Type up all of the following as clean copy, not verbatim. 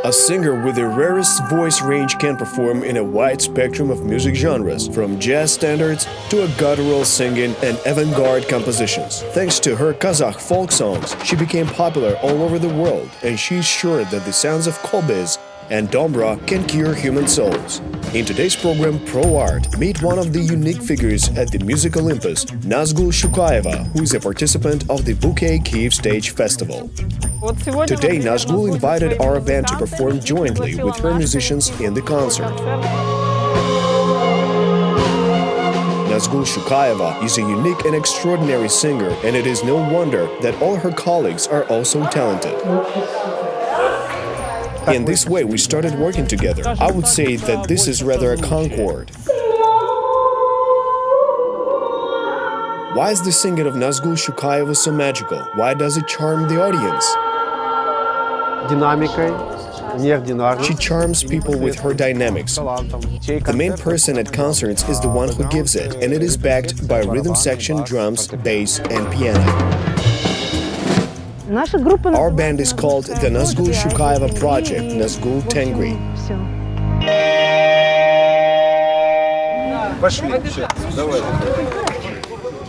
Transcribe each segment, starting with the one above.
A singer with the rarest voice range can perform in a wide spectrum of music genres, from jazz standards to a guttural singing and avant-garde compositions. Thanks to her Kazakh folk songs, she became popular all over the world, and she's sure that the sounds of kobyz and dombra can cure human souls. In today's program ProART, meet one of the unique figures at the music Olympus, Nazgul Shukaeva, who is a participant of the Bouquet Kyiv Stage festival. Today, Nazgul invited our band to perform jointly with her musicians in the concert. Nazgul Shukaeva is a unique and extraordinary singer, and it is no wonder that all her colleagues are also talented. In this way, we started working together. I would say that this is rather a concord. Why is the singing of Nazgul Shukaeva so magical? Why does it charm the audience? She charms people with her dynamics. The main person at concerts is the one who gives it, and it is backed by rhythm section, drums, bass, and piano. Our band is called the Nazgul Shukaeva project, Nazgul Tengri.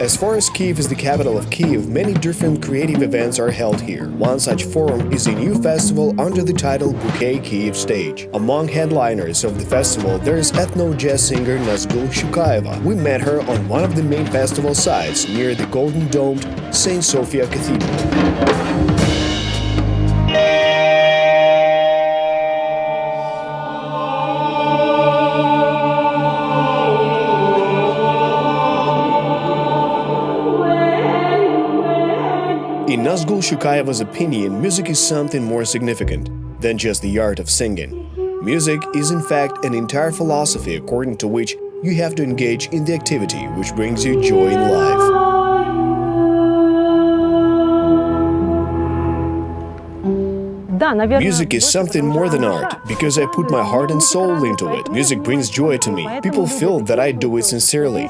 As far as Kyiv is the capital of Kyiv, many different creative events are held here. One such forum is a new festival under the title Bouquet Kyiv Stage. Among headliners of the festival, there is ethno-jazz singer Nazgul Shukaeva. We met her on one of the main festival sites near the golden-domed St. Sophia Cathedral. In Nazgul Shukaeva's opinion, music is something more significant than just the art of singing. Music is in fact an entire philosophy according to which you have to engage in the activity which brings you joy in life. Music is something more than art, because I put my heart and soul into it. Music brings joy to me. People feel that I do it sincerely.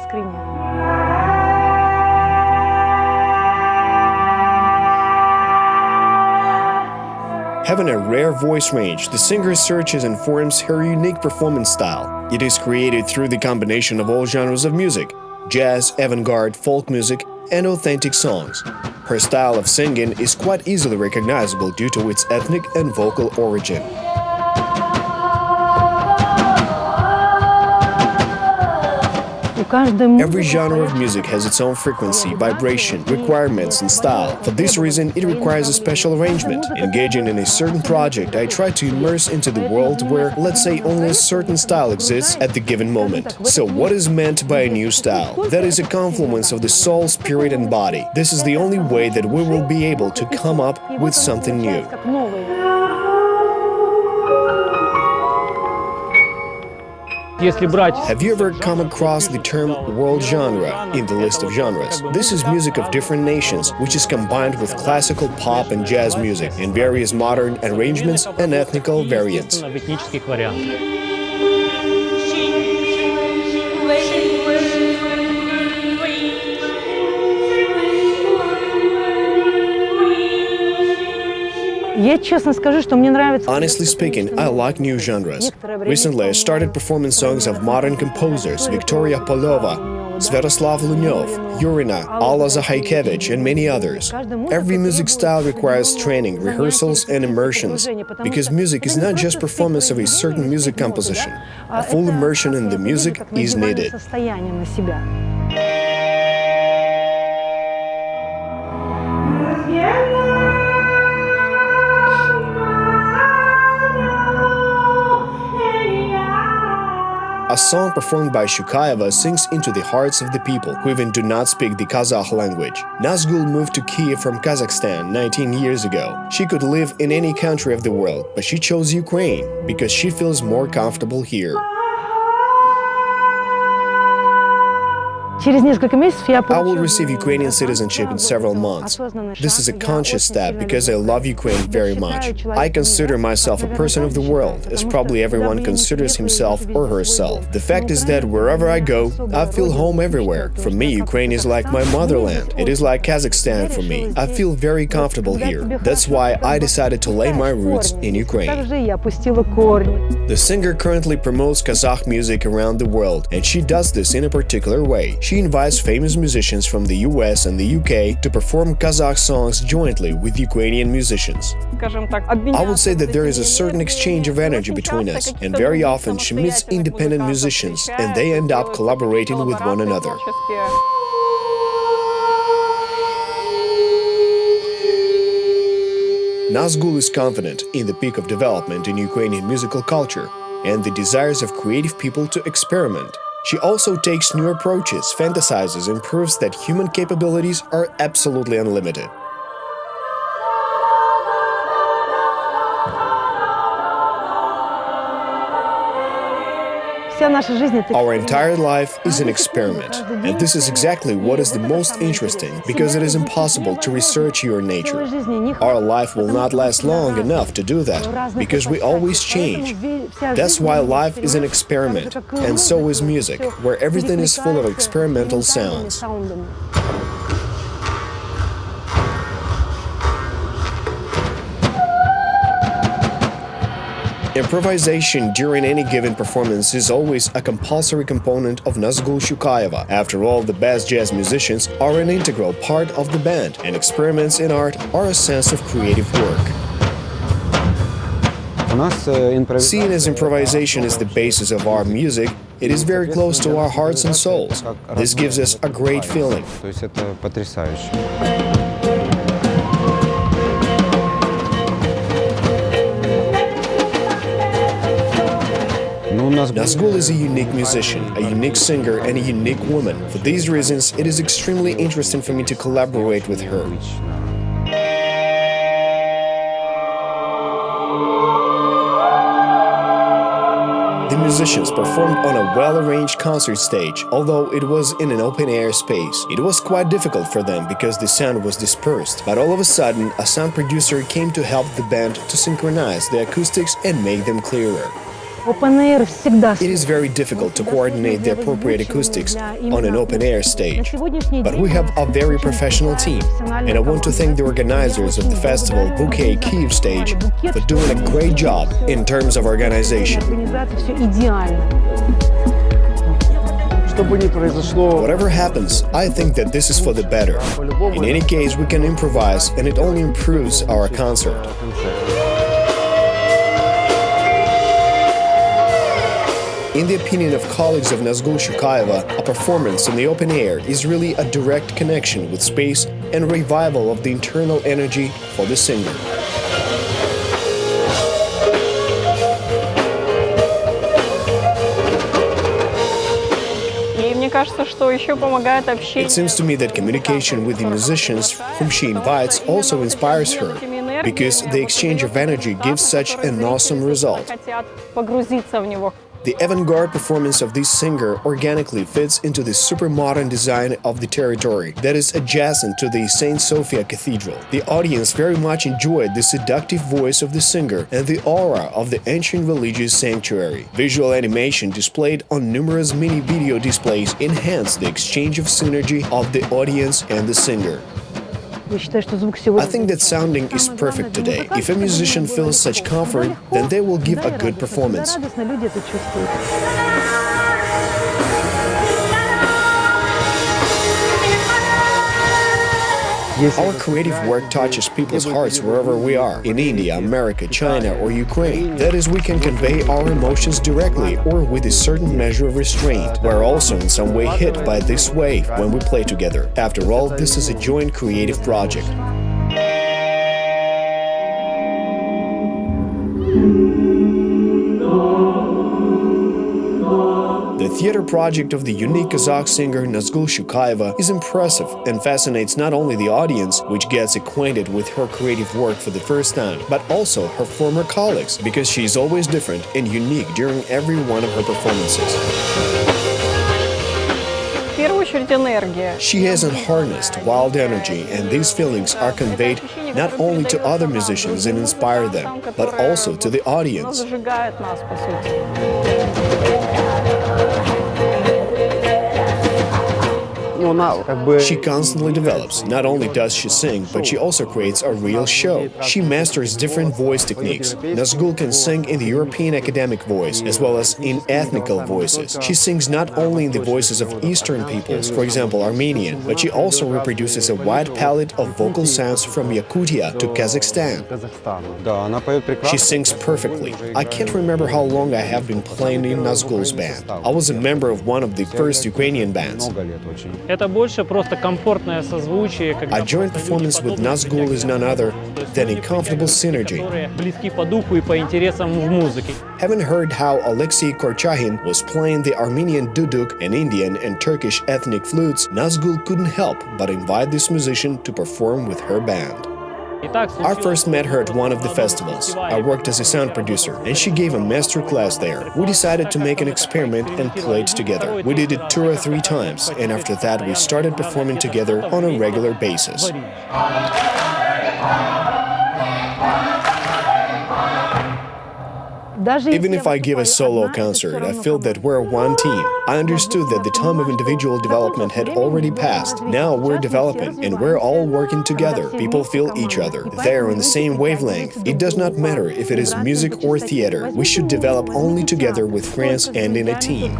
Having a rare voice range, the singer searches and forms her unique performance style. It is created through the combination of all genres of music: jazz, avant-garde, folk music, and authentic songs. Her style of singing is quite easily recognizable due to its ethnic and vocal origin. Every genre of music has its own frequency, vibration, requirements, and style. For this reason, it requires a special arrangement. Engaging in a certain project, I try to immerse into the world where, let's say, only a certain style exists at the given moment. So what is meant by a new style? That is a confluence of the soul, spirit, and body. This is the only way that we will be able to come up with something new. Have you ever come across the term world genre in the list of genres? This is music of different nations, which is combined with classical pop and jazz music in various modern arrangements and ethnical variants. Honestly speaking, I like new genres. Recently, I started performing songs of modern composers Victoria Polova, Svyatoslav Lunyov, Yurina, Alla Zahaykevich, and many others. Every music style requires training, rehearsals, and immersions, because music is not just performance of a certain music composition. A full immersion in the music is needed. A song performed by Shukaeva sinks into the hearts of the people who even do not speak the Kazakh language. Nazgul moved to Kyiv from Kazakhstan 19 years ago. She could live in any country of the world, but she chose Ukraine because she feels more comfortable here. I will receive Ukrainian citizenship in several months. This is a conscious step because I love Ukraine very much. I consider myself a person of the world, as probably everyone considers himself or herself. The fact is that wherever I go, I feel home everywhere. For me, Ukraine is like my motherland. It is like Kazakhstan for me. I feel very comfortable here. That's why I decided to lay my roots in Ukraine. The singer currently promotes Kazakh music around the world, and she does this in a particular way. She invites famous musicians from the US and the UK to perform Kazakh songs jointly with Ukrainian musicians. I would say that there is a certain exchange of energy between us, and very often she meets independent musicians, and they end up collaborating with one another. Nazgul is confident in the peak of development in Ukrainian musical culture and the desires of creative people to experiment. She also takes new approaches, fantasizes, and proves that human capabilities are absolutely unlimited. Our entire life is an experiment, and this is exactly what is the most interesting, because it is impossible to research your nature. Our life will not last long enough to do that, because we always change. That's why life is an experiment, and so is music, where everything is full of experimental sounds. Improvisation during any given performance is always a compulsory component of Nazgul Shukaeva. After all, the best jazz musicians are an integral part of the band, and experiments in art are a sense of creative work. Seeing as improvisation is the basis of our music, it is very close to our hearts and souls. This gives us a great feeling. Nazgul is a unique musician, a unique singer, and a unique woman. For these reasons, it is extremely interesting for me to collaborate with her. The musicians performed on a well-arranged concert stage, although it was in an open-air space. It was quite difficult for them because the sound was dispersed, but all of a sudden, a sound producer came to help the band to synchronize the acoustics and make them clearer. It is very difficult to coordinate the appropriate acoustics on an open-air stage, but we have a very professional team, and I want to thank the organizers of the festival Bouquet Kyiv Stage for doing a great job in terms of organization. Whatever happens, I think that this is for the better. In any case, we can improvise, and it only improves our concert. In the opinion of colleagues of Nazgul Shukaeva, a performance in the open air is really a direct connection with space and revival of the internal energy for the singer. It seems to me that communication with the musicians whom she invites also inspires her, because the exchange of energy gives such an awesome result. The avant-garde performance of this singer organically fits into the super-modern design of the territory that is adjacent to the St. Sophia Cathedral. The audience very much enjoyed the seductive voice of the singer and the aura of the ancient religious sanctuary. Visual animation displayed on numerous mini-video displays enhanced the exchange of synergy of the audience and the singer. I think that sounding is perfect today. If a musician feels such comfort, then they will give a good performance. Our creative work touches people's hearts wherever we are, in India, America, China, or Ukraine. That is, we can convey our emotions directly or with a certain measure of restraint. We are also in some way hit by this wave when we play together. After all, this is a joint creative project. The theater project of the unique Kazakh singer Nazgul Shukaeva is impressive and fascinates not only the audience, which gets acquainted with her creative work for the first time, but also her former colleagues, because she is always different and unique during every one of her performances. She has unharnessed wild energy, and these feelings are conveyed not only to other musicians and inspire them, but also to the audience. She constantly develops. Not only does she sing, but she also creates a real show. She masters different voice techniques. Nazgul can sing in the European academic voice, as well as in ethnical voices. She sings not only in the voices of Eastern peoples, for example Armenian, but she also reproduces a wide palette of vocal sounds from Yakutia to Kazakhstan. She sings perfectly. I can't remember how long I have been playing in Nazgul's band. I was a member of one of the first Ukrainian bands. A joint performance with Nazgul is none other than a comfortable synergy. Having heard how Alexei Korchagin was playing the Armenian duduk and Indian and Turkish ethnic flutes, Nazgul couldn't help but invite this musician to perform with her band. I first met her at one of the festivals. I worked as a sound producer, and she gave a master class there. We decided to make an experiment and played together. We did it 2 or 3 times, and after that we started performing together on a regular basis. Even if I give a solo concert, I feel that we're one team. I understood that the time of individual development had already passed. Now we're developing, and we're all working together. People feel each other. They're on the same wavelength. It does not matter if it is music or theater. We should develop only together with friends and in a team.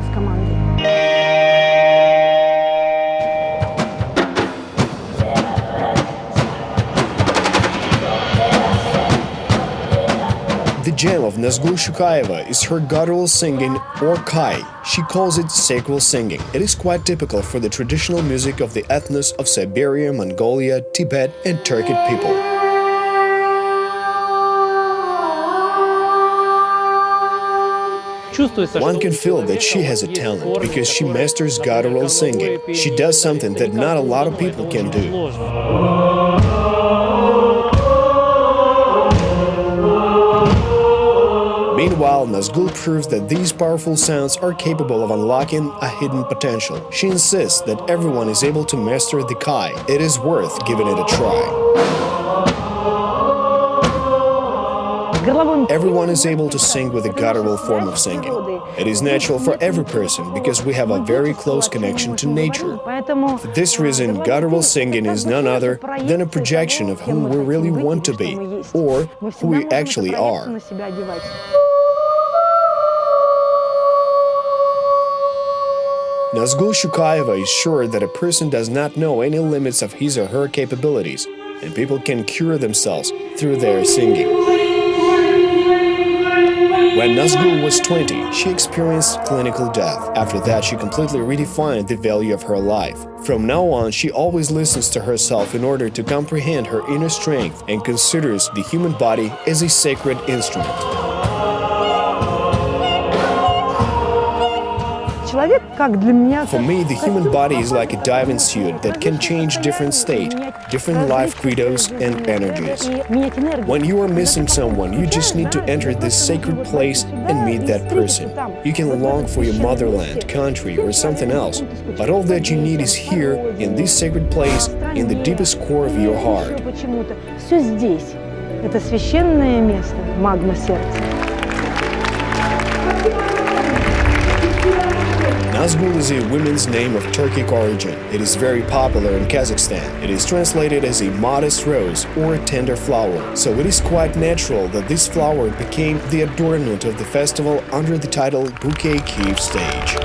The gem of Nazgul Shukaeva is her guttural singing, or kai. She calls it sacral singing. It is quite typical for the traditional music of the ethnos of Siberia, Mongolia, Tibet, and Turkic people. One can feel that she has a talent because she masters guttural singing. She does something that not a lot of people can do. Meanwhile, Nazgul proves that these powerful sounds are capable of unlocking a hidden potential. She insists that everyone is able to master the kai. It is worth giving it a try. Everyone is able to sing with a guttural form of singing. It is natural for every person because we have a very close connection to nature. For this reason, guttural singing is none other than a projection of whom we really want to be, or who we actually are. Nazgul Shukaeva is sure that a person does not know any limits of his or her capabilities, and people can cure themselves through their singing. When Nazgul was 20, she experienced clinical death. After that, she completely redefined the value of her life. From now on, she always listens to herself in order to comprehend her inner strength and considers the human body as a sacred instrument. For me, the human body is like a diving suit that can change different state, different life credos and energies. When you are missing someone, you just need to enter this sacred place and meet that person. You can long for your motherland, country, or something else, but all that you need is here, in this sacred place, in the deepest core of your heart. Nazgul is a woman's name of Turkic origin. It is very popular in Kazakhstan. It is translated as a modest rose or a tender flower, so it is quite natural that this flower became the adornment of the festival under the title Bouquet Kyiv Stage.